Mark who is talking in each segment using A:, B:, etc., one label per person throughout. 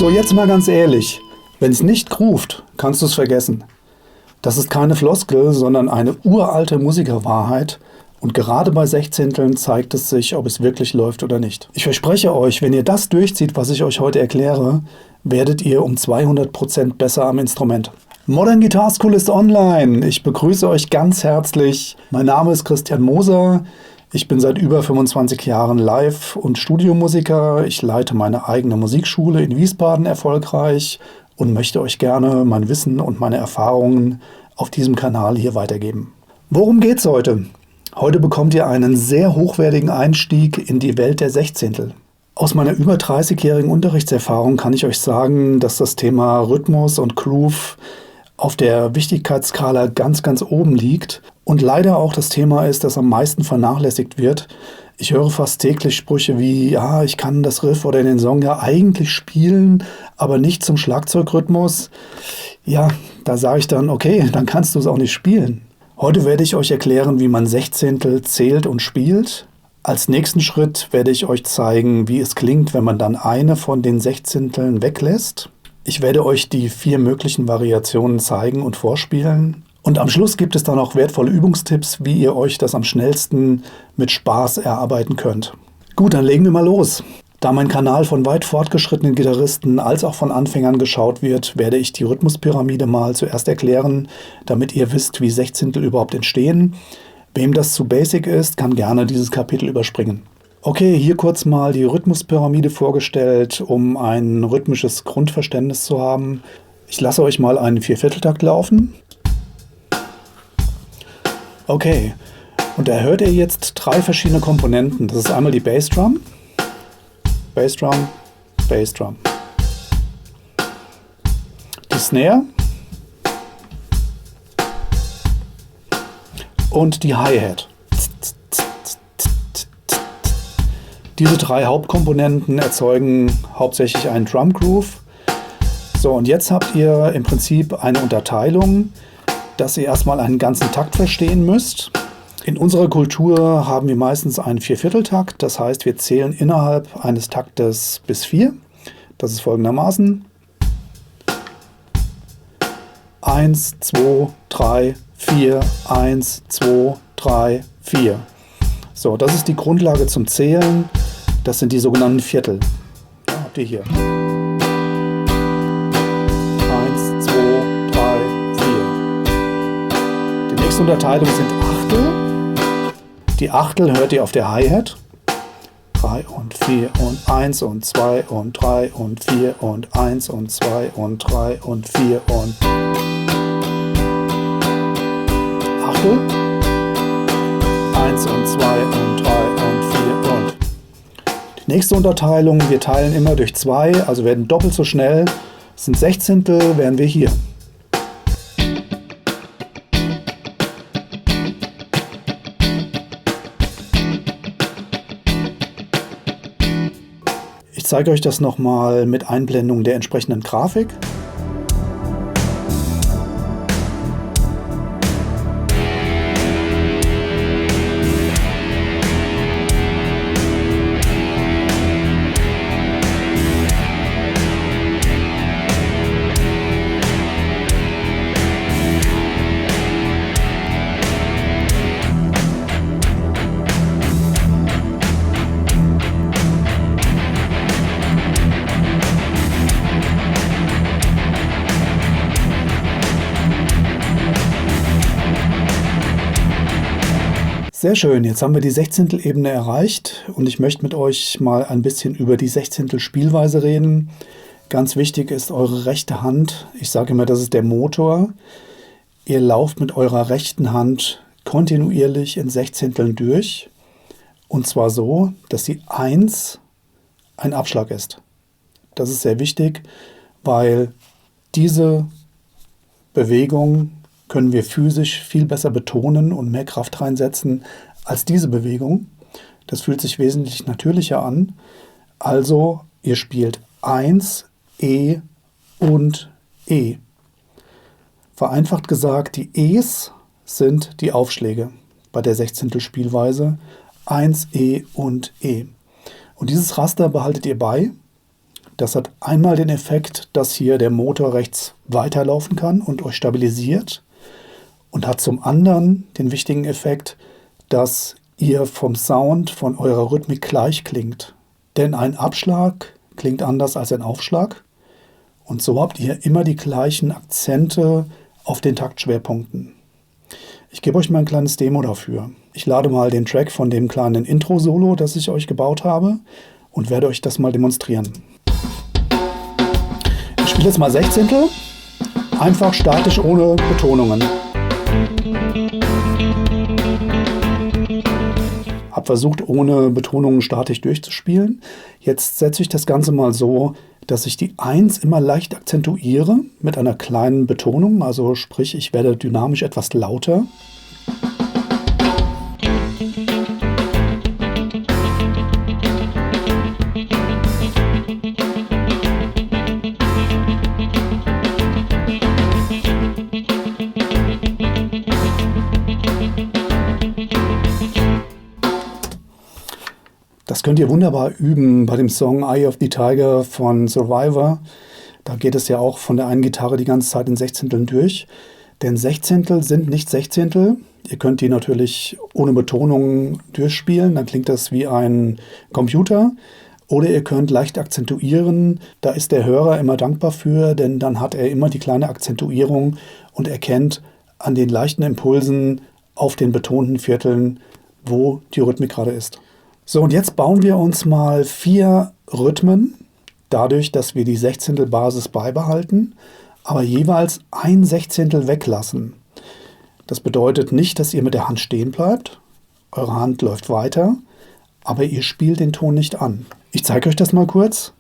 A: So, jetzt mal ganz ehrlich, wenn es nicht groovt, kannst du es vergessen. Das ist keine Floskel, sondern eine uralte Musikerwahrheit. Und gerade bei Sechzehnteln zeigt es sich, ob es wirklich läuft oder nicht. Ich verspreche euch, wenn ihr das durchzieht, was ich euch heute erkläre, werdet ihr um 200% besser am Instrument. Modern Guitar School ist online. Ich begrüße euch ganz herzlich. Mein Name ist Christian Moser. Ich bin seit über 25 Jahren Live- und Studiomusiker. Ich leite meine eigene Musikschule in Wiesbaden erfolgreich und möchte euch gerne mein Wissen und meine Erfahrungen auf diesem Kanal hier weitergeben. Worum geht's heute? Heute bekommt ihr einen sehr hochwertigen Einstieg in die Welt der Sechzehntel. Aus meiner über 30-jährigen Unterrichtserfahrung kann ich euch sagen, dass das Thema Rhythmus und Groove auf der Wichtigkeitsskala ganz, ganz oben liegt und leider auch das Thema ist, das am meisten vernachlässigt wird. Ich höre fast täglich Sprüche wie, ja, ich kann das Riff oder den Song ja eigentlich spielen, aber nicht zum Schlagzeugrhythmus. Ja, da sage ich dann, okay, dann kannst du es auch nicht spielen. Heute werde ich euch erklären, wie man Sechzehntel zählt und spielt. Als nächsten Schritt werde ich euch zeigen, wie es klingt, wenn man dann eine von den Sechzehnteln weglässt. Ich werde euch die 4 möglichen Variationen zeigen und vorspielen. Und am Schluss gibt es dann auch wertvolle Übungstipps, wie ihr euch das am schnellsten mit Spaß erarbeiten könnt. Gut, dann legen wir mal los. Da mein Kanal von weit fortgeschrittenen Gitarristen als auch von Anfängern geschaut wird, werde ich die Rhythmuspyramide mal zuerst erklären, damit ihr wisst, wie Sechzehntel überhaupt entstehen. Wem das zu basic ist, kann gerne dieses Kapitel überspringen. Okay, hier kurz mal die Rhythmuspyramide vorgestellt, um ein rhythmisches Grundverständnis zu haben. Ich lasse euch mal einen Viervierteltakt laufen. Okay, und da hört ihr jetzt 3 verschiedene Komponenten. Das ist einmal die Bassdrum, Bassdrum, Bassdrum. Die Snare und die Hi-Hat. Diese 3 Hauptkomponenten erzeugen hauptsächlich einen Drum Groove. So, und jetzt habt ihr im Prinzip eine Unterteilung, dass ihr erstmal einen ganzen Takt verstehen müsst. In unserer Kultur haben wir meistens einen Viervierteltakt, das heißt, wir zählen innerhalb eines Taktes bis 4. Das ist folgendermaßen: 1, 2, 3, 4, 1, 2, 3, 4. So, das ist die Grundlage zum Zählen. Das sind die sogenannten Viertel. Ja, habt ihr hier. 1, 2, 3, 4. Die nächste Unterteilung sind Achtel. Die Achtel hört ihr auf der Hi-Hat. 3 und 4 und 1 und 2 und 3 und 4 und 1 und 2 und 3 und 4 und Achtel. 1 und 2 und 3 und 4 und. Die nächste Unterteilung, wir teilen immer durch 2, also werden doppelt so schnell. Das sind Sechzehntel, wären wir hier. Ich zeige euch das nochmal mit Einblendung der entsprechenden Grafik. Sehr schön, jetzt haben wir die Sechzehntelebene erreicht und ich möchte mit euch mal ein bisschen über die Sechzehntel-Spielweise reden. Ganz wichtig ist eure rechte Hand. Ich sage immer, das ist der Motor. Ihr lauft mit eurer rechten Hand kontinuierlich in Sechzehnteln durch. Und zwar so, dass die 1 ein Abschlag ist. Das ist sehr wichtig, weil diese Bewegung können wir physisch viel besser betonen und mehr Kraft reinsetzen als diese Bewegung. Das fühlt sich wesentlich natürlicher an. Also ihr spielt 1, E und E. Vereinfacht gesagt, die E's sind die Aufschläge bei der Sechzehntel-Spielweise. 1, E und E. Und dieses Raster behaltet ihr bei. Das hat einmal den Effekt, dass hier der Motor rechts weiterlaufen kann und euch stabilisiert, und hat zum anderen den wichtigen Effekt, dass ihr vom Sound, von eurer Rhythmik gleich klingt. Denn ein Abschlag klingt anders als ein Aufschlag, und so habt ihr immer die gleichen Akzente auf den Taktschwerpunkten. Ich gebe euch mal ein kleines Demo dafür. Ich lade mal den Track von dem kleinen Intro-Solo, das ich euch gebaut habe, und werde euch das mal demonstrieren. Ich spiele jetzt mal Sechzehntel, einfach statisch ohne Betonungen. Hab versucht, ohne Betonungen statisch durchzuspielen. Jetzt setze ich das Ganze mal so, dass ich die 1 immer leicht akzentuiere mit einer kleinen Betonung. Also sprich, ich werde dynamisch etwas lauter. Das könnt ihr wunderbar üben bei dem Song Eye of the Tiger von Survivor. Da geht es ja auch von der einen Gitarre die ganze Zeit in Sechzehnteln durch. Denn Sechzehntel sind nicht Sechzehntel. Ihr könnt die natürlich ohne Betonung durchspielen, dann klingt das wie ein Computer. Oder ihr könnt leicht akzentuieren. Da ist der Hörer immer dankbar für, denn dann hat er immer die kleine Akzentuierung und erkennt an den leichten Impulsen auf den betonten Vierteln, wo die Rhythmik gerade ist. So, und jetzt bauen wir uns mal 4 Rhythmen, dadurch, dass wir die Sechzehntelbasis beibehalten, aber jeweils ein Sechzehntel weglassen. Das bedeutet nicht, dass ihr mit der Hand stehen bleibt, eure Hand läuft weiter, aber ihr spielt den Ton nicht an. Ich zeige euch das mal kurz.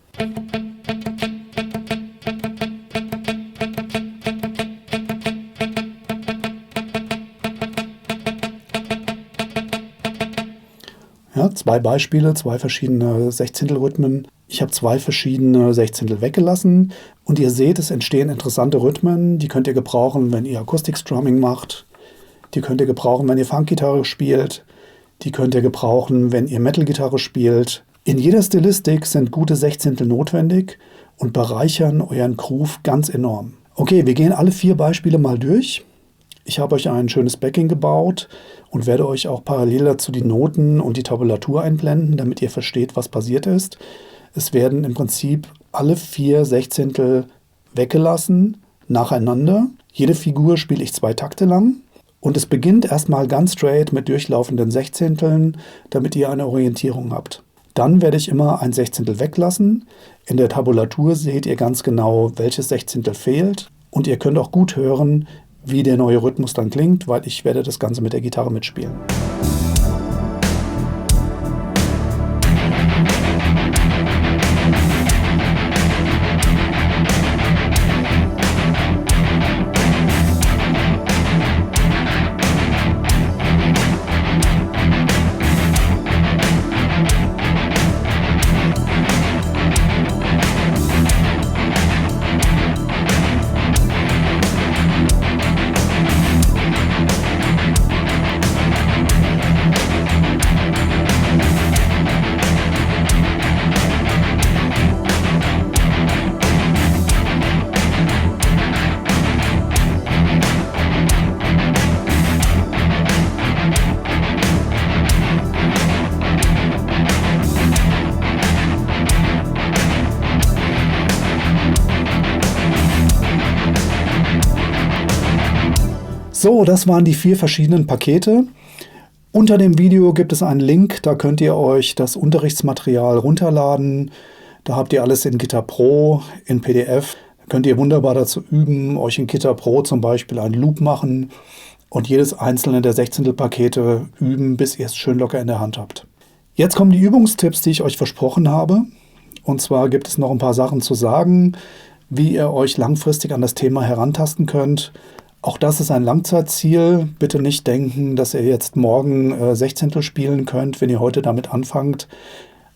A: Ja, 2 Beispiele, 2 verschiedene Sechzehntelrhythmen. Ich habe 2 verschiedene Sechzehntel weggelassen und ihr seht, es entstehen interessante Rhythmen. Die könnt ihr gebrauchen, wenn ihr Akustikstrumming macht. Die könnt ihr gebrauchen, wenn ihr Funkgitarre spielt. Die könnt ihr gebrauchen, wenn ihr Metalgitarre spielt. In jeder Stilistik sind gute Sechzehntel notwendig und bereichern euren Groove ganz enorm. Okay, wir gehen alle 4 Beispiele mal durch. Ich habe euch ein schönes Backing gebaut und werde euch auch parallel dazu die Noten und die Tabulatur einblenden, damit ihr versteht, was passiert ist. Es werden im Prinzip alle 4 Sechzehntel weggelassen, nacheinander. Jede Figur spiele ich 2 Takte lang. Und es beginnt erstmal ganz straight mit durchlaufenden Sechzehnteln, damit ihr eine Orientierung habt. Dann werde ich immer ein Sechzehntel weglassen. In der Tabulatur seht ihr ganz genau, welches Sechzehntel fehlt. Und ihr könnt auch gut hören, wie der neue Rhythmus dann klingt, weil ich werde das Ganze mit der Gitarre mitspielen. So, das waren die 4 verschiedenen Pakete. Unter dem Video gibt es einen Link, da könnt ihr euch das Unterrichtsmaterial runterladen. Da habt ihr alles in Gitarre Pro, in PDF. Da könnt ihr wunderbar dazu üben, euch in Gitarre Pro zum Beispiel einen Loop machen und jedes einzelne der Sechzehntelpakete üben, bis ihr es schön locker in der Hand habt. Jetzt kommen die Übungstipps, die ich euch versprochen habe. Und zwar gibt es noch ein paar Sachen zu sagen, wie ihr euch langfristig an das Thema herantasten könnt. Auch das ist ein Langzeitziel. Bitte nicht denken, dass ihr jetzt morgen Sechzehntel spielen könnt, wenn ihr heute damit anfangt.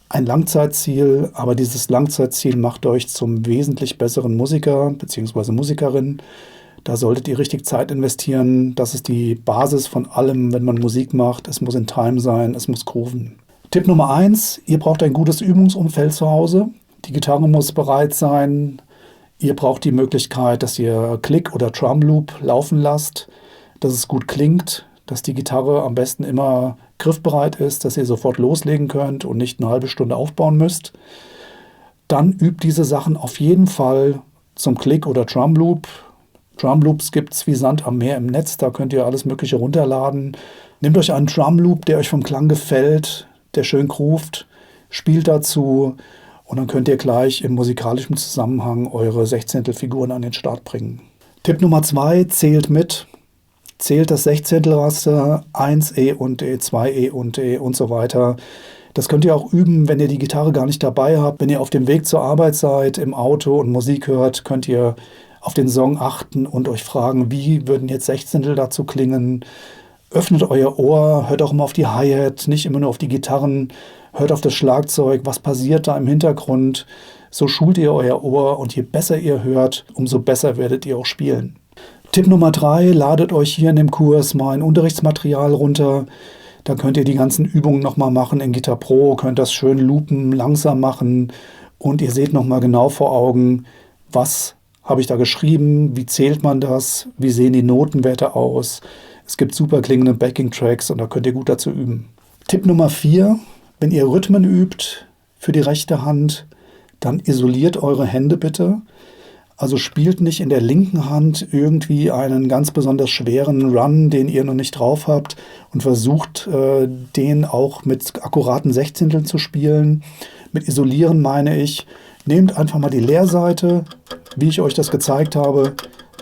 A: Ein Langzeitziel, aber dieses Langzeitziel macht euch zum wesentlich besseren Musiker bzw. Musikerin. Da solltet ihr richtig Zeit investieren. Das ist die Basis von allem, wenn man Musik macht. Es muss in Time sein, es muss grooven. Tipp Nummer 1, ihr braucht ein gutes Übungsumfeld zu Hause. Die Gitarre muss bereit sein. Ihr braucht die Möglichkeit, dass ihr Click oder Drum Loop laufen lasst, dass es gut klingt, dass die Gitarre am besten immer griffbereit ist, dass ihr sofort loslegen könnt und nicht eine halbe Stunde aufbauen müsst. Dann übt diese Sachen auf jeden Fall zum Click oder Drum Loop. Drum Loops gibt es wie Sand am Meer im Netz, da könnt ihr alles Mögliche runterladen. Nehmt euch einen Drum Loop, der euch vom Klang gefällt, der schön groovt, spielt dazu und dann könnt ihr gleich im musikalischen Zusammenhang eure Sechzehntelfiguren an den Start bringen. Tipp Nummer 2, zählt mit. Zählt das Sechzehntelraster, 1E und E, 2E und E und so weiter. Das könnt ihr auch üben, wenn ihr die Gitarre gar nicht dabei habt. Wenn ihr auf dem Weg zur Arbeit seid, im Auto und Musik hört, könnt ihr auf den Song achten und euch fragen, wie würden jetzt Sechzehntel dazu klingen. Öffnet euer Ohr, hört auch immer auf die Hi-Hat, nicht immer nur auf die Gitarren. Hört auf das Schlagzeug, was passiert da im Hintergrund. So schult ihr euer Ohr und je besser ihr hört, umso besser werdet ihr auch spielen. Tipp Nummer 3, ladet euch hier in dem Kurs mein Unterrichtsmaterial runter. Da könnt ihr die ganzen Übungen nochmal machen in Guitar Pro, könnt das schön loopen, langsam machen und ihr seht nochmal genau vor Augen, was habe ich da geschrieben, wie zählt man das, wie sehen die Notenwerte aus. Es gibt super klingende Backing-Tracks und da könnt ihr gut dazu üben. Tipp Nummer 4, wenn ihr Rhythmen übt für die rechte Hand, dann isoliert eure Hände bitte. Also spielt nicht in der linken Hand irgendwie einen ganz besonders schweren Run, den ihr noch nicht drauf habt und versucht, den auch mit akkuraten Sechzehnteln zu spielen. Mit isolieren meine ich, nehmt einfach mal die Leerseite, wie ich euch das gezeigt habe.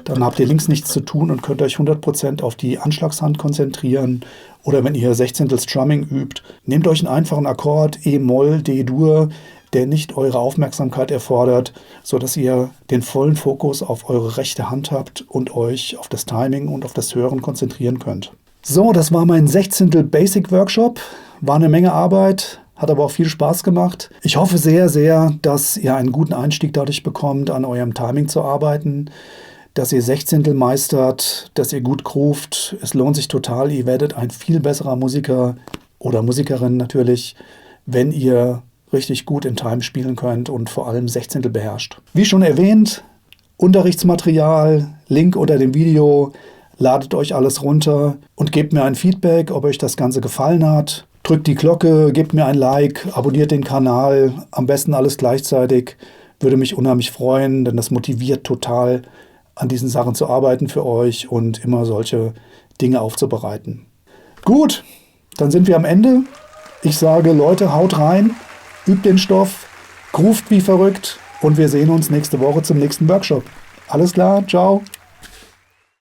A: Dann habt ihr links nichts zu tun und könnt euch 100% auf die Anschlagshand konzentrieren. Oder wenn ihr Sechzehntel-Strumming übt, nehmt euch einen einfachen Akkord, E-Moll, D-Dur, der nicht eure Aufmerksamkeit erfordert, sodass ihr den vollen Fokus auf eure rechte Hand habt und euch auf das Timing und auf das Hören konzentrieren könnt. So, das war mein Sechzehntel Basic Workshop. War eine Menge Arbeit, hat aber auch viel Spaß gemacht. Ich hoffe sehr, sehr, dass ihr einen guten Einstieg dadurch bekommt, an eurem Timing zu arbeiten, dass ihr Sechzehntel meistert, dass ihr gut groovt. Es lohnt sich total. Ihr werdet ein viel besserer Musiker oder Musikerin natürlich, wenn ihr richtig gut in Time spielen könnt und vor allem Sechzehntel beherrscht. Wie schon erwähnt, Unterrichtsmaterial, Link unter dem Video, ladet euch alles runter und gebt mir ein Feedback, ob euch das Ganze gefallen hat. Drückt die Glocke, gebt mir ein Like, abonniert den Kanal, am besten alles gleichzeitig. Würde mich unheimlich freuen, denn das motiviert total, an diesen Sachen zu arbeiten für euch und immer solche Dinge aufzubereiten. Gut, dann sind wir am Ende. Ich sage, Leute, haut rein. Übt den Stoff, groovt wie verrückt und wir sehen uns nächste Woche zum nächsten Workshop. Alles klar, ciao.